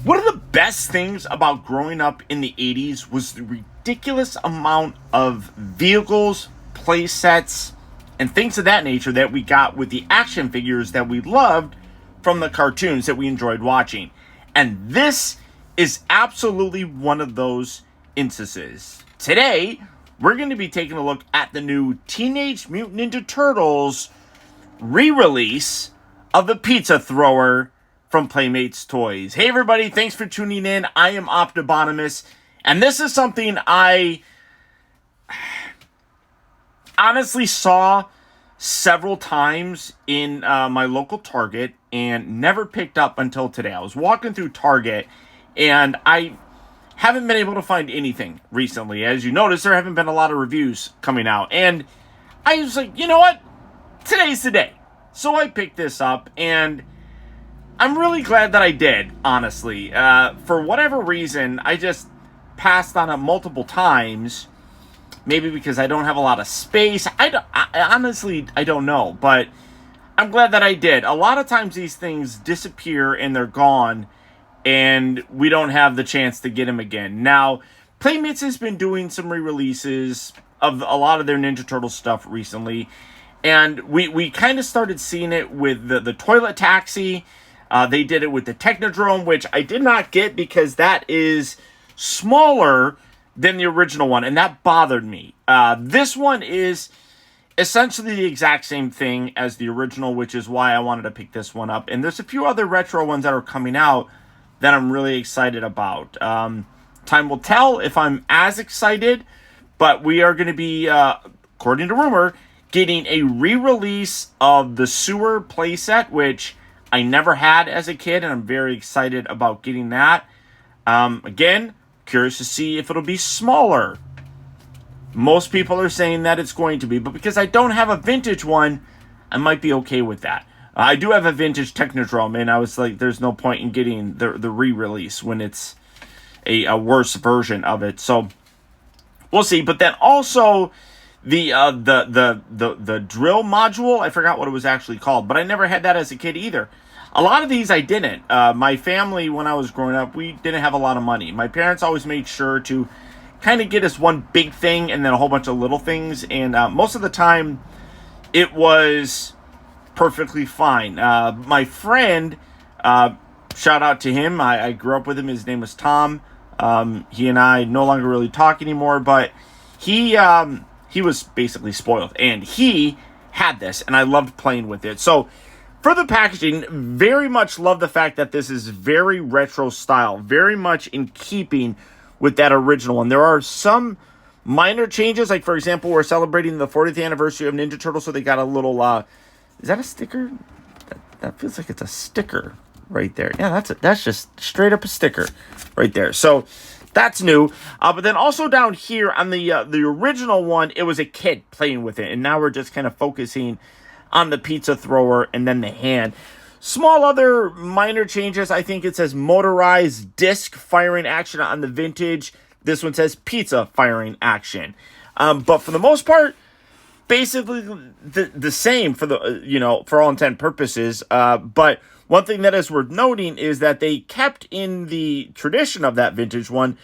One of the best things about growing up in the 80s was the ridiculous amount of vehicles, play sets, and things of that nature that we got with the action figures that we loved from the cartoons that we enjoyed watching. And this is absolutely one of those instances. Today, we're going to be taking a look at the new Teenage Mutant Ninja Turtles re-release of the Pizza Thrower from Playmates Toys. Hey everybody, thanks for tuning in. I am Optibotimus, and this is something I honestly saw several times in my local Target and never picked up until today. I was walking through Target and I haven't been able to find anything recently. As you notice, there haven't been a lot of reviews coming out, and I was like, you know what? Today's the day. So I picked this up, and I'm really glad that I did, honestly. For whatever reason, I just passed on it multiple times. Maybe because I don't have a lot of space. I honestly don't know. But I'm glad that I did. A lot of times these things disappear and they're gone. And we don't have the chance to get them again. Now, Playmates has been doing some re-releases of a lot of their Ninja Turtle stuff recently. And we kind of started seeing it with the Toilet Taxi. They did it with the Technodrome, which I did not get because that is smaller than the original one, and that bothered me. This one is essentially the exact same thing as the original, which is why I wanted to pick this one up. And there's a few other retro ones that are coming out that I'm really excited about. Time will tell if I'm as excited, but we are going to be, according to rumor, getting a re-release of the Sewer playset, which I never had as a kid, and I'm very excited about getting that. Again, curious to see if it'll be smaller. Most people are saying that it's going to be, but because I don't have a vintage one, I might be okay with that. I do have a vintage Technodrome, and I was like, there's no point in getting the re-release when it's a worse version of it. So we'll see. But then also the drill module, I forgot what it was actually called, but I never had that as a kid either. A lot of these I didn't. My family, when I was growing up, we didn't have a lot of money. My parents always made sure to kind of get us one big thing and then a whole bunch of little things. And most of the time, it was perfectly fine. My friend, shout out to him. I grew up with him. His name was Tom. He and I no longer really talk anymore, but he was basically spoiled. And he had this, and I loved playing with it. So for the packaging, very much love the fact that this is very retro style, very much in keeping with that original one. There are some minor changes, like for example, we're celebrating the 40th anniversary of Ninja Turtles, so they got a little, is that a sticker? That feels like it's a sticker right there. Yeah, that's just straight up a sticker right there. So that's new. But then also down here on the original one, it was a kid playing with it, and now we're just kind of focusing on the Pizza Thrower and then the hand. Small other minor changes. I think it says motorized disc firing action on the vintage. This one says pizza firing action. But for the most part, basically the same for the for all intent purposes. But one thing that is worth noting is that they kept in the tradition of that vintage one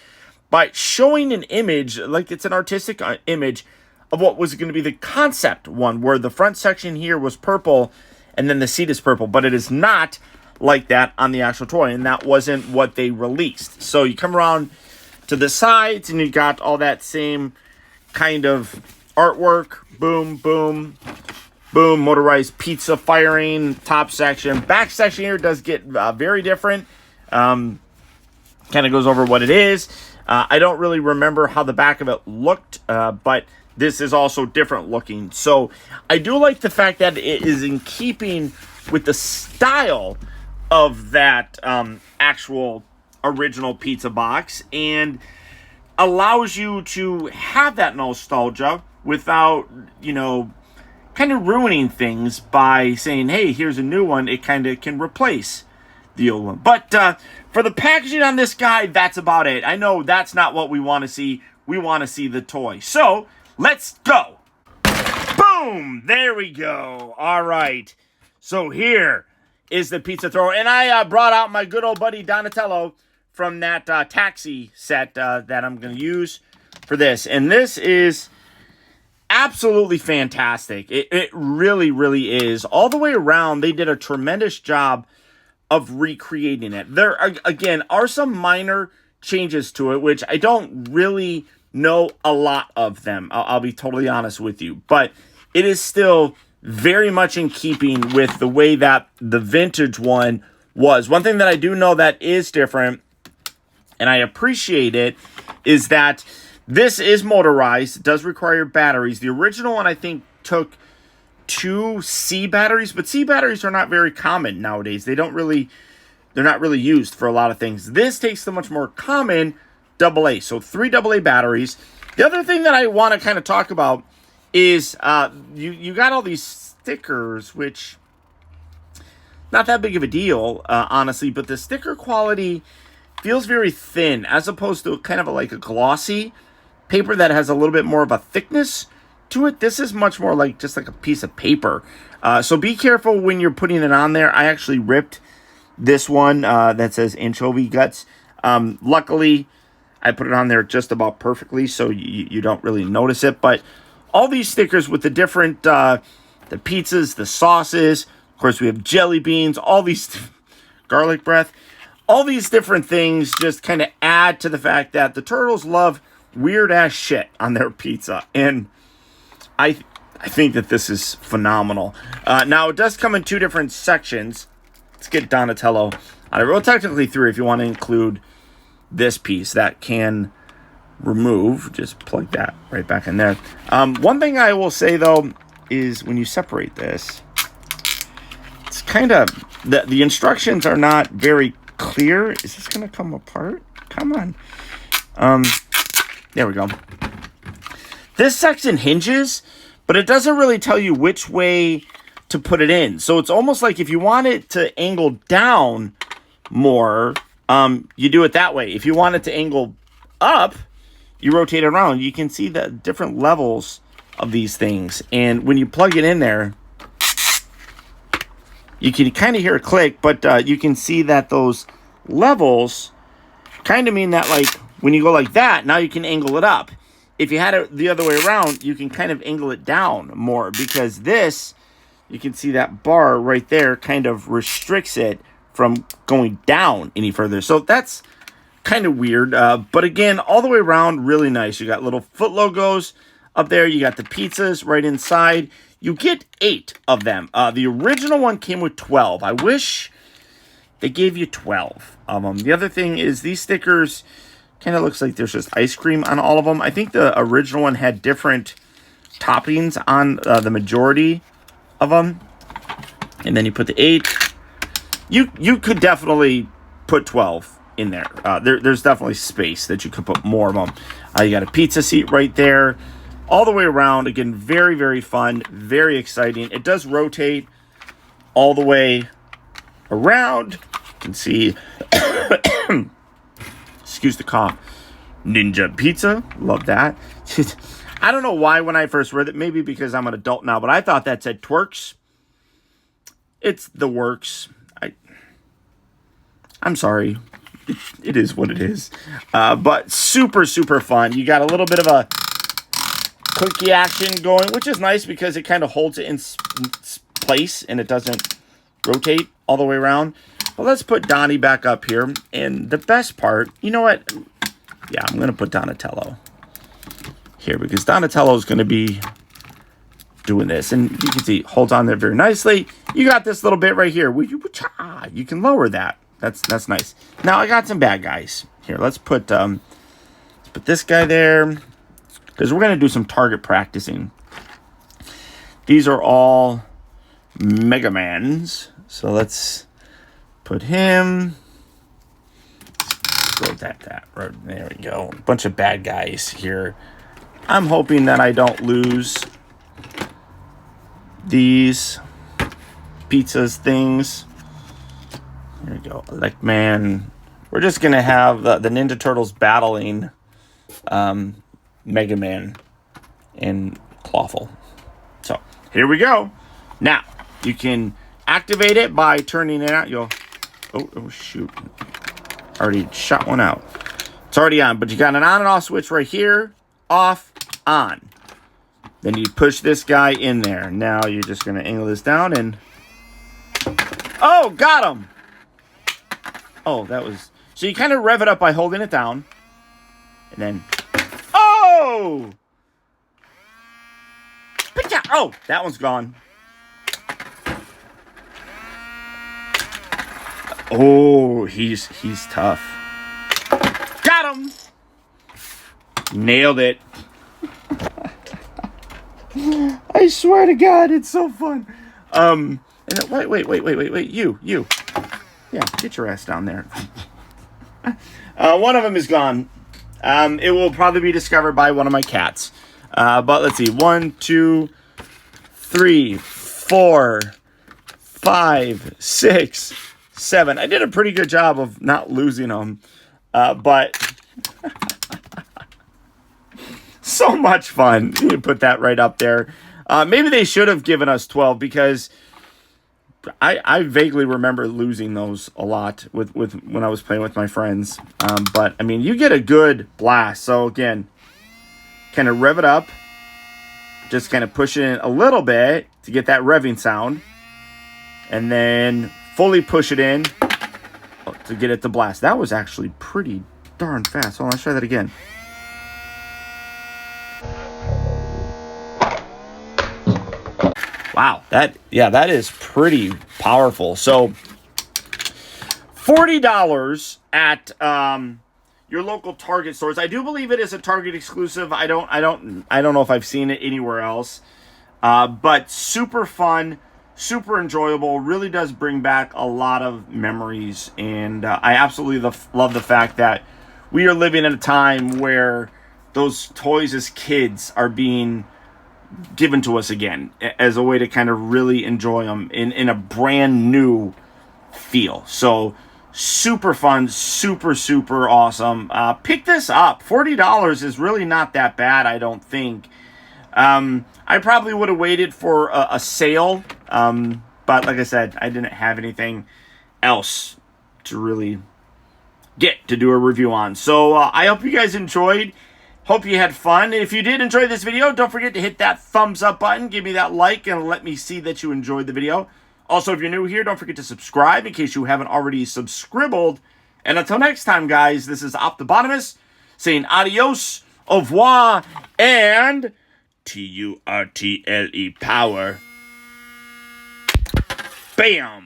by showing an image, like it's an artistic image of what was going to be the concept one, where the front section here was purple and then the seat is purple, but it is not like that on the actual toy, and that wasn't what they released. So you come around to the sides and you got all that same kind of artwork. Boom, boom, boom, motorized pizza firing, top section. Back section here does get very different. Kind of goes over what it is. I don't really remember how the back of it looked, but this is also different looking. So I do like the fact that it is in keeping with the style of that actual original pizza box, and allows you to have that nostalgia without, kind of ruining things by saying, hey, here's a new one. It kind of can replace the old one. But for the packaging on this guy, that's about it. I know that's not what we want to see. We want to see the toy. So let's go. Boom! There we go. All right. So here is the Pizza Thrower. And I brought out my good old buddy Donatello from that taxi set that I'm going to use for this. And this is absolutely fantastic. It really, really is. All the way around, they did a tremendous job of recreating it. There, again, are some minor changes to it, which I don't really know a lot of them. I'll be totally honest with you. But it is still very much in keeping with the way that the vintage one was. One thing that I do know that is different, and I appreciate it, is that this is motorized. It does require batteries. The original one, I think, took 2 C batteries, but C batteries are not very common nowadays. They're not really used for a lot of things. This takes the much more common AA, so 3 AA batteries. The other thing that I want to kind of talk about is you got all these stickers, which not that big of a deal, honestly, but the sticker quality feels very thin as opposed to kind of like a glossy paper that has a little bit more of a thickness to it. This is much more like just like a piece of paper. So be careful when you're putting it on there. I actually ripped this one that says anchovy guts. Luckily, I put it on there just about perfectly, so you don't really notice it. But all these stickers with the different, the pizzas, the sauces, of course we have jelly beans, all these, garlic breath, all these different things just kind of add to the fact that the Turtles love weird-ass shit on their pizza. And I think that this is phenomenal. Now, it does come in 2 different sections. Let's get Donatello out of it. Well, technically 3 if you want to include this piece that can remove. Just plug that right back in there. One thing I will say, though, is when you separate this, it's kind of... The instructions are not very clear. Is this going to come apart? Come on. There we go. This section hinges, but it doesn't really tell you which way to put it in. So it's almost like if you want it to angle down more, you do it that way. If you want it to angle up, you rotate it around. You can see the different levels of these things. And when you plug it in there, you can kind of hear a click, but you can see that those levels kind of mean that, like, when you go like that, now you can angle it up. If you had it the other way around, you can kind of angle it down more, because this, you can see that bar right there kind of restricts it from going down any further. So that's kind of weird. But again, all the way around, really nice. You got little foot logos up there. You got the pizzas right inside. You get 8 of them. The original one came with 12. I wish they gave you 12 of them. The other thing is these stickers kind of looks like there's just ice cream on all of them. I think the original one had different toppings on the majority of them. And then you put the 8. You could definitely put 12 in there. There's definitely space that you could put more of them. You got a pizza seat right there. All the way around. Again, very, very fun. Very exciting. It does rotate all the way around. You can see... Excuse the cough. Ninja pizza. Love that. I don't know why when I first read it. Maybe because I'm an adult now. But I thought that said twerks. It's the works. I'm sorry. It is what it is. But super, super fun. You got a little bit of a clicky action going, which is nice because it kind of holds it in place and it doesn't rotate all the way around. But let's put Donnie back up here. And the best part, you know what? Yeah, I'm going to put Donatello here because Donatello is going to be doing this. And you can see, holds on there very nicely. You got this little bit right here. You can lower that. That's nice. Now, I got some bad guys. Here, let's put this guy there because we're going to do some target practicing. These are all Mega Mans. So let's put him. Go that. Right, there we go. A bunch of bad guys here. I'm hoping that I don't lose these pizzas things. There we go. Like, man, we're just going to have the Ninja Turtles battling Mega Man and Clawful. So, here we go. Now, you can activate it by turning it out. You'll... Oh, shoot. Already shot one out. It's already on, but you got an on and off switch right here. Off, on. Then you push this guy in there. Now you're just going to angle this down and... Oh, got him! Oh, that was... So you kind of rev it up by holding it down. And then... Oh! Oh, that one's gone. Oh, he's tough. Got him! Nailed it. I swear to God, it's so fun. And then, wait, you. Yeah, get your ass down there. One of them is gone. It will probably be discovered by one of my cats. But let's see. 1, 2, 3, 4, 5, 6, 7. I did a pretty good job of not losing them. But so much fun. You put that right up there. Maybe they should have given us 12 because I vaguely remember losing those a lot with when I was playing with my friends. But I mean, you get a good blast. So again, kind of rev it up. Just kind of push it in a little bit to get that revving sound. And then fully push it in to get it to blast. That was actually pretty darn fast. Hold on, let's try that again. Wow, that is pretty powerful. So $40 at your local Target stores. I do believe it is a Target exclusive. I don't know if I've seen it anywhere else. But super fun, super enjoyable. Really does bring back a lot of memories, and I absolutely love the fact that we are living in a time where those toys as kids are being given to us again as a way to kind of really enjoy them in a brand new feel. So super fun, super awesome. Pick this up. $40 is really not that bad, I don't think. I probably would have waited for a sale, but like I said, I didn't have anything else to really get to do a review on. So I hope you guys enjoyed. Hope you had fun. If you did enjoy this video, don't forget to hit that thumbs up button. Give me that like and let me see that you enjoyed the video. Also, if you're new here, don't forget to subscribe in case you haven't already subscribed. And until next time, guys, this is Optibotimus saying adios, au revoir, and Turtle power. Bam!